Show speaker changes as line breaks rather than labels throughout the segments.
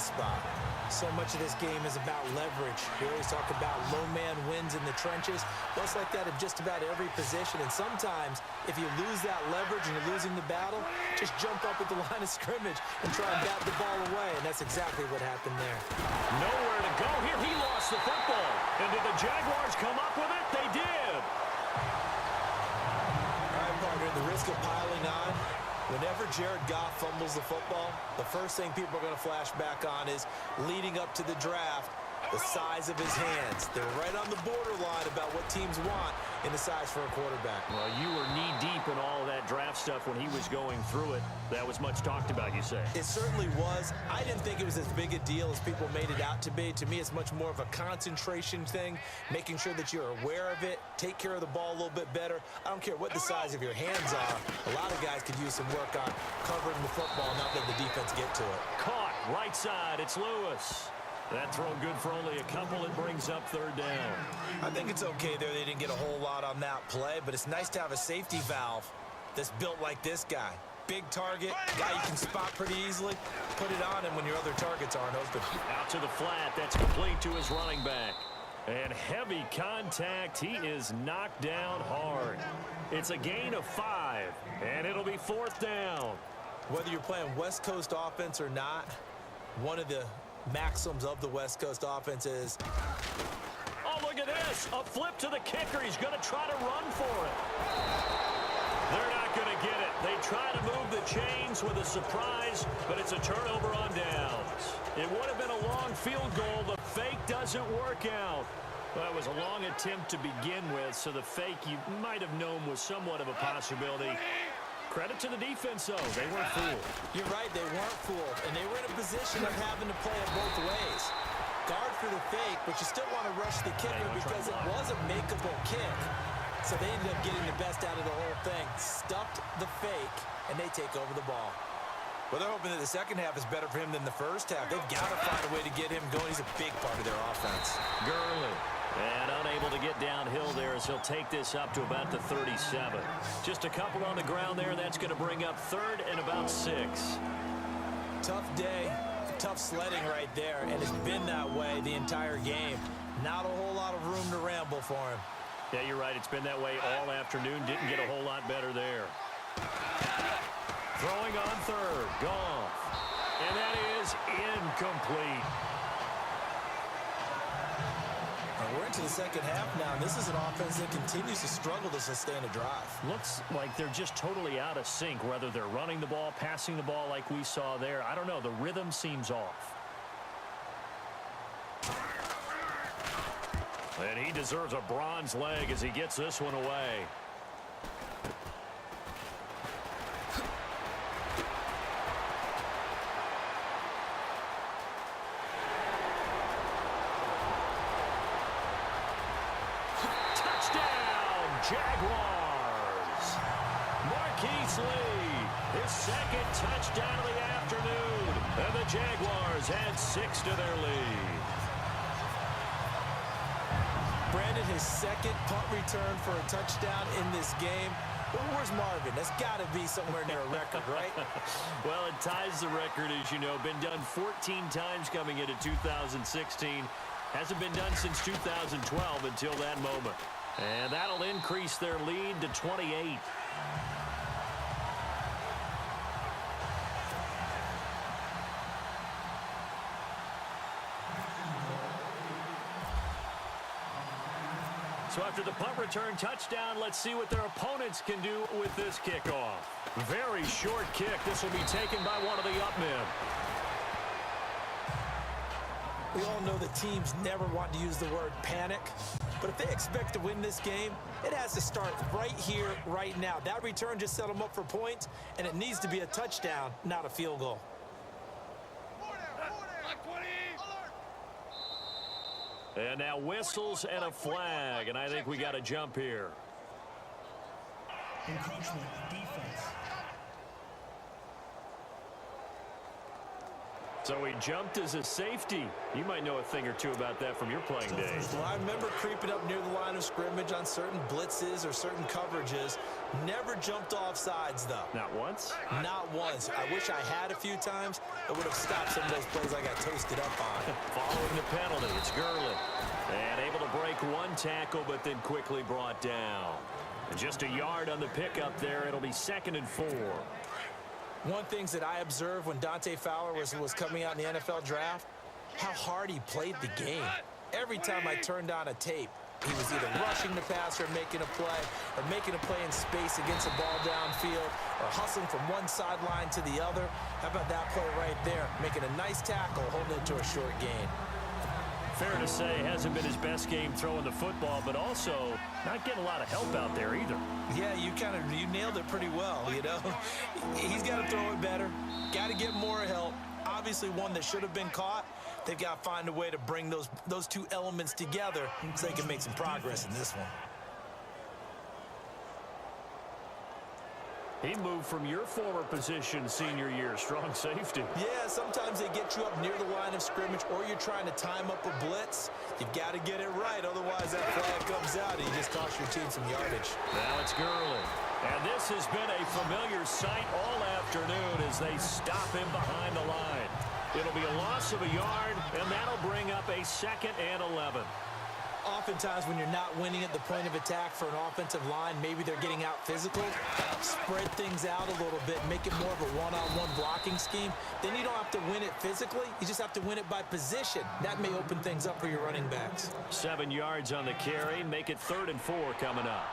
spot. So much of this game is about leverage. We always talk about low man wins in the trenches. Well, it's like that in just about every position. And sometimes, if you lose that leverage and you're losing the battle, just jump up at the line of scrimmage and try and bat the ball away. And that's exactly what happened there.
Nowhere to go here. He lost the football. And did the Jaguars come up with it? They did.
All right, partner, the risk of piling on. Whenever Jared Goff fumbles the football, the first thing people are going to flash back on is leading up to the draft, the size of his hands. They're right on the borderline about what teams want in the size for a quarterback.
Well, you were knee-deep in all of that draft stuff when he was going through it. That was much talked about, you say?
It certainly was. I didn't think it was as big a deal as people made it out to be. To me, it's much more of a concentration thing, making sure that you're aware of it, take care of the ball a little bit better. I don't care what the size of your hands are. A lot of guys could use some work on covering the football, not letting the defense get to it.
Caught, right side, it's Lewis. That throw good for only a couple. It brings up third down.
I think it's okay there. They didn't get a whole lot on that play, but it's nice to have a safety valve that's built like this guy. Big target, guy you can spot pretty easily. Put it on him when your other targets aren't open.
Out to the flat. That's complete to his running back. And heavy contact. He is knocked down hard. It's a gain of 5, and it'll be fourth down.
Whether you're playing West Coast offense or not, one of the maxims of the West Coast offense is...
Oh, look at this. A flip to the kicker. He's going to try to run for it. They're not going to get it. They try to move the chains with a surprise, but it's a turnover on downs. It would have been a long field goal. The fake doesn't work out. Well, it was a long attempt to begin with, so the fake you might have known was somewhat of a possibility. Credit to the defense, though. They weren't fooled.
You're right, they weren't fooled. And they were in a position of having to play it both ways. Guard for the fake, but you still want to rush the kicker because it was a makeable kick. So they ended up getting the best out of the whole thing. Stuffed the fake, and they take over the ball. Well, they're hoping that the second half is better for him than the first half. They've got to find a way to get him going. He's a big part of their offense.
Gurley. And unable to get downhill there as he'll take this up to about the 37. Just a couple on the ground there. That's going to bring up third and about 6.
Tough day, tough sledding right there, and it's been that way the entire game. Not a whole lot of room to ramble for him.
Yeah, you're right. It's been that way all afternoon. Didn't get a whole lot better there. Throwing on third. Goff. And that is incomplete.
We're into the second half now, and this is an offense that continues to struggle to sustain a drive.
Looks like they're just totally out of sync, whether they're running the ball, passing the ball like we saw there. I don't know. The rhythm seems off. And he deserves a bronze leg as he gets this one away. Jaguars. Marquise Lee, his second touchdown of the afternoon. And the Jaguars add 6 to their lead.
Brandon, his second punt return for a touchdown in this game. Well, where's Marvin? That's got to be somewhere near a record, right?
Well, it ties the record, as you know. Been done 14 times coming into 2016. Hasn't been done since 2012 until that moment. And that'll increase their lead to 28. So after the punt return touchdown, let's see what their opponents can do with this kickoff. Very short kick. This will be taken by one of the up men.
We all know that teams never want to use the word panic. But if they expect to win this game, it has to start right here, right now. That return just set them up for points, and it needs to be a touchdown, not a field goal.
And now whistles and a flag, and I think we got to jump here.
Encroachment defense.
So he jumped as a safety. You might know a thing or two about that from your playing days.
Well, I remember creeping up near the line of scrimmage on certain blitzes or certain coverages. Never jumped off sides, though.
Not once?
Not once. I wish I had a few times. It would have stopped some of those plays I got toasted up on.
Following the penalty, it's Gurley. And able to break one tackle, but then quickly brought down. And just a yard on the pickup there. It'll be 2nd and 4.
One thing that I observed when Dante Fowler was coming out in the NFL draft, how hard he played the game. Every time I turned on a tape, he was either rushing the passer, making a play, or making a play in space against a ball downfield, or hustling from one sideline to the other. How about that play right there? Making a nice tackle, holding it to a short gain.
Fair to say, hasn't been his best game throwing the football, but also not getting a lot of help out there either.
Yeah, you nailed it pretty well, you know. He's got to throw it better. Got to get more help. Obviously, one that should have been caught. They've got to find a way to bring those two elements together so they can make some progress in this one.
He moved from your former position senior year, strong safety.
Yeah, sometimes they get you up near the line of scrimmage, or you're trying to time up a blitz. You've got to get it right, otherwise that flag comes out and you just cost your team some yardage.
Now it's Gurley. And this has been a familiar sight all afternoon as they stop him behind the line. It'll be a loss of a yard, and that'll bring up a 2nd and 11.
Oftentimes when you're not winning at the point of attack for an offensive line, maybe they're getting out physical, spread things out a little bit, make it more of a one-on-one blocking scheme. Then you don't have to win it physically. You just have to win it by position. That may open things up for your running backs.
7 yards on the carry. Make it 3rd and 4 coming up.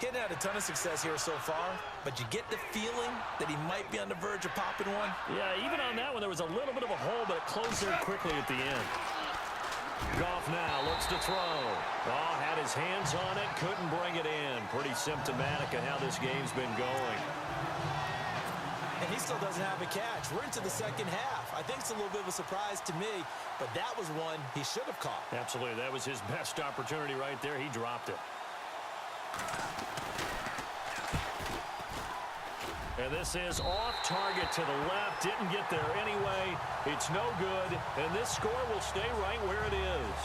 He had a ton of success here so far, but you get the feeling that he might be on the verge of popping one.
Yeah, even on that one, there was a little bit of a hole, but it closed there quickly at the end. Goff now looks to throw. Oh, had his hands on it, couldn't bring it in. Pretty symptomatic of how this game's been going.
And he still doesn't have a catch. We're into the second half. I think it's a little bit of a surprise to me, but that was one he should have caught.
Absolutely. That was his best opportunity right there. He dropped it. And this is off target to the left. Didn't get there anyway. It's no good. And this score will stay right where it is.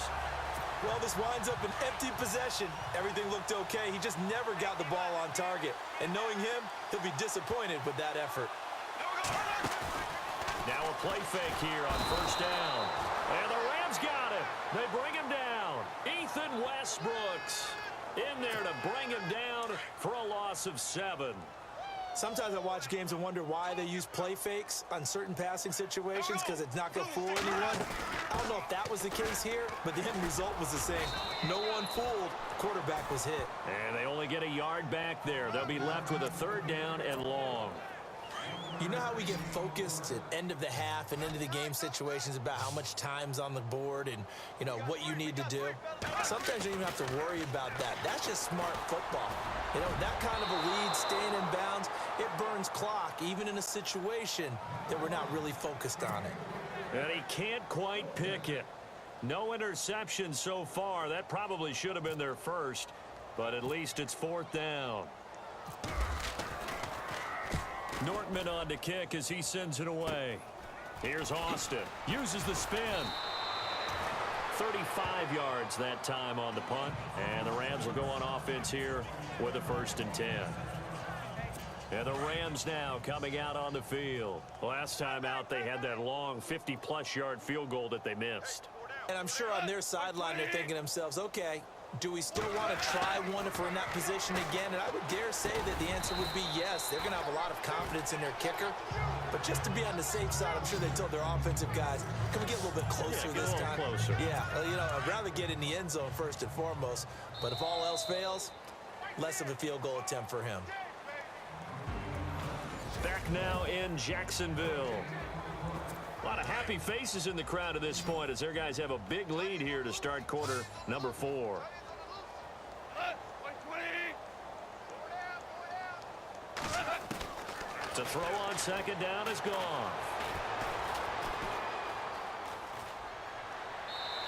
Well, this winds up an empty possession. Everything looked okay. He just never got the ball on target. And knowing him, he'll be disappointed with that effort.
Now a play fake here on 1st down. And the Rams got it. They bring him down. Ethan Westbrooks in there to bring him down for a loss of 7.
Sometimes I watch games and wonder why they use play fakes on certain passing situations, because it's not going to fool anyone. I don't know if that was the case here, but the end result was the same. No one fooled. Quarterback was hit.
And they only get a yard back there. They'll be left with a 3rd down and long.
You know how we get focused at end of the half and into the game situations about how much time's on the board and, you know, what you need to do? Sometimes you don't even have to worry about that. That's just smart football. You know, that kind of a lead, staying in bounds, it burns clock, even in a situation that we're not really focused on it.
And he can't quite pick it. No interception so far. That probably should have been their first, but at least it's 4th down. Nortman on to kick as he sends it away. Here's Austin. Uses the spin. 35 yards that time on the punt. And the Rams will go on offense here with a 1st and 10. And the Rams now coming out on the field. Last time out, they had that long 50-plus yard field goal that they missed.
And I'm sure on their sideline, they're thinking to themselves, okay, do we still want to try one if we're in that position again? And I would dare say that the answer would be yes. They're going to have a lot of confidence in their kicker. But just to be on the safe side, I'm sure they told their offensive guys, can we get a little bit closer this time?
Closer.
Yeah, well, you know, I'd rather get in the end zone first and foremost. But if all else fails, less of a field goal attempt for him.
Back now in Jacksonville. A lot of happy faces in the crowd at this point as their guys have a big lead here to start quarter number 4. To throw on 2nd down is gone.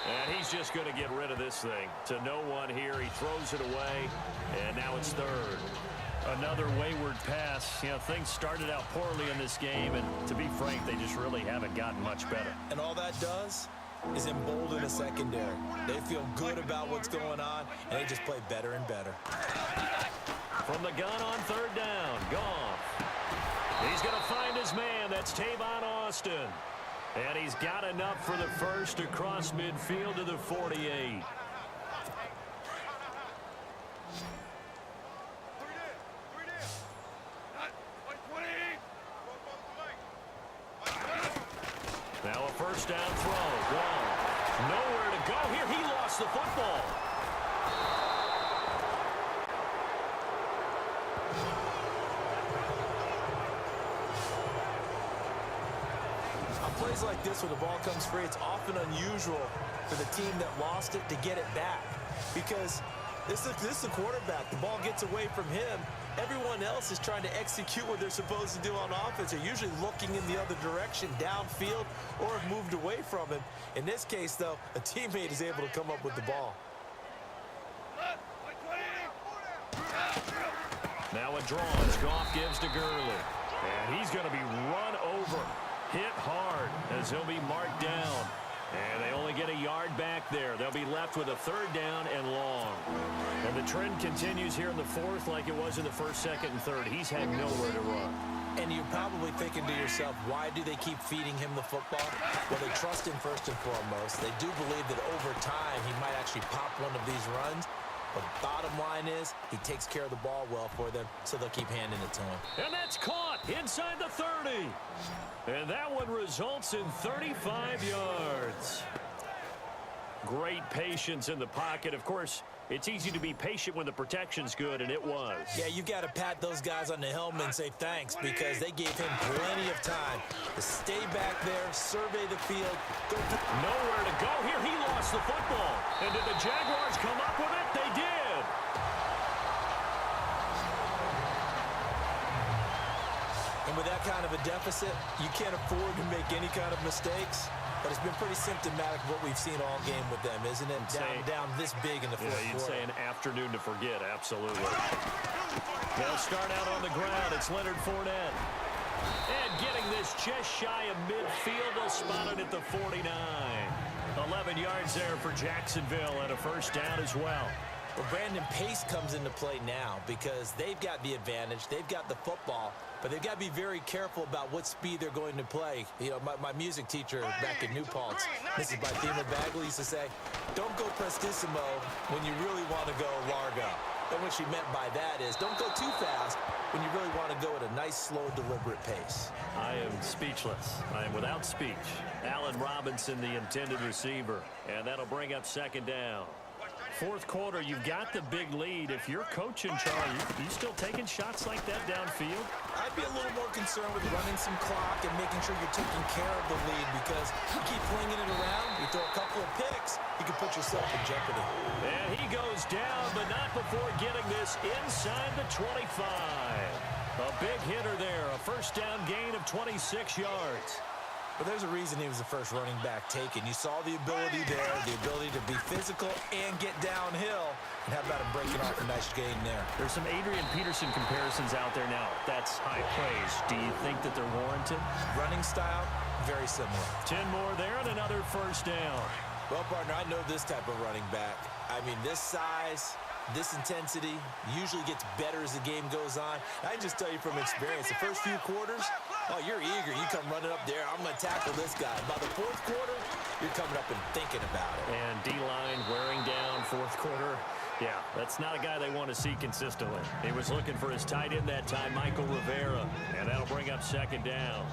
And he's just going to get rid of this thing. To no one here. He throws it away. And now it's 3rd. Another wayward pass. You know, things started out poorly in this game, and to be frank, they just really haven't gotten much better.
And all that does is embolden a secondary. They feel good about what's going on, and they just play better and better.
From the gun on third down, Goff. He's going to find his man. That's Tavon Austin. And he's got enough for the first across midfield to the 48. Now a first down throw. Goff. Nowhere to go here. He lost the football.
Plays like this where the ball comes free, it's often unusual for the team that lost it to get it back, because this is the quarterback. The ball gets away from him. Everyone else is trying to execute what they're supposed to do on offense. They're usually looking in the other direction, downfield, or have moved away from him. In this case, though, a teammate is able to come up with the ball.
Now a draw as Goff gives to Gurley. And he's going to be run over. Hit hard as he'll be marked down. And they only get a yard back there. They'll be left with a third down and long. And the trend continues here in the fourth like it was in the first, second, and third. He's had nowhere to run.
And you're probably thinking to yourself, why do they keep feeding him the football? Well, they trust him first and foremost. They do believe that over time he might actually pop one of these runs. But bottom line is, he takes care of the ball well for them, so they'll keep handing it to him.
And that's caught inside the 30. And that one results in 35 yards. Great patience in the pocket. Of course, it's easy to be patient when the protection's good, and it was.
Yeah, you got to pat those guys on the helmet and say thanks, because they gave him plenty of time to stay back there, survey the field.
Nowhere to go here. He lost the football. And did the Jaguars come up with it? They did.
And with that kind of a deficit, you can't afford to make any kind of mistakes. But it's been pretty symptomatic of what we've seen all game with them, isn't it? Down this big in the fourth quarter.
You'd say an afternoon to forget, absolutely. They'll start out on the ground. It's Leonard Fournette. And getting this just shy of midfield, they'll spot it at the 49. 11 yards there for Jacksonville and a first down as well.
Well, Brandon, pace comes into play now because they've got the advantage. They've got the football, but they've got to be very careful about what speed they're going to play. You know, my music teacher back in New Paltz, Mrs. Bythema Bagley, used to say, don't go prestissimo when you really want to go largo. And what she meant by that is don't go too fast when you really want to go at a nice, slow, deliberate pace.
I am speechless. I am without speech. Allen Robinson, the intended receiver, and that'll bring up second down. Fourth quarter, you've got the big lead. If you're coaching, Charlie, you still taking shots like that downfield?
I'd be a little more concerned with running some clock and making sure you're taking care of the lead, because you keep flinging it around, you throw a couple of picks, you can put yourself in jeopardy.
And he goes down, but not before getting this inside the 25. A big hitter there, a first down gain of 26 yards.
But there's a reason he was the first running back taken. You saw the ability there, the ability to be physical and get downhill. And how about him breaking off a nice gain there?
There's some Adrian Peterson comparisons out there now. That's high praise. Do you think that they're warranted?
Running style, very similar.
10 more there and another first down.
Well, partner, I know this type of running back. I mean, this size, this intensity usually gets better as the game goes on. I can just tell you from experience, the first few quarters, oh, you're eager. You come running up there. I'm going to tackle this guy. By the fourth quarter, you're coming up and thinking about it.
And D-line wearing down fourth quarter. Yeah, that's not a guy they want to see consistently. He was looking for his tight end that time, Michael Rivera, and that'll bring up second down.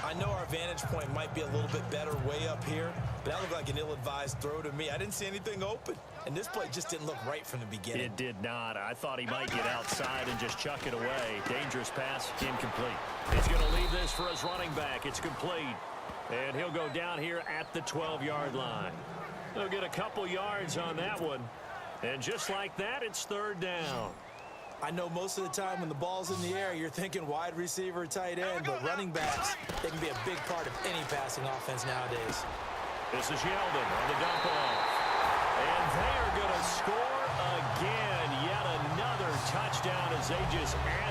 I know our vantage point might be a little bit better way up here, but that looked like an ill-advised throw to me. I didn't see anything open, and this play just didn't look right from the beginning.
It did not. I thought he might get outside and just chuck it away. Dangerous pass, incomplete. He's going to leave this for his running back. It's complete, and he'll go down here at the 12-yard line. He'll get a couple yards on that one, and just like that, it's third down.
I know most of the time when the ball's in the air, you're thinking wide receiver, tight end, but running backs, they can be a big part of any passing offense nowadays.
This is Yeldon on the dump off. And they are going to score again. Yet another touchdown as they just added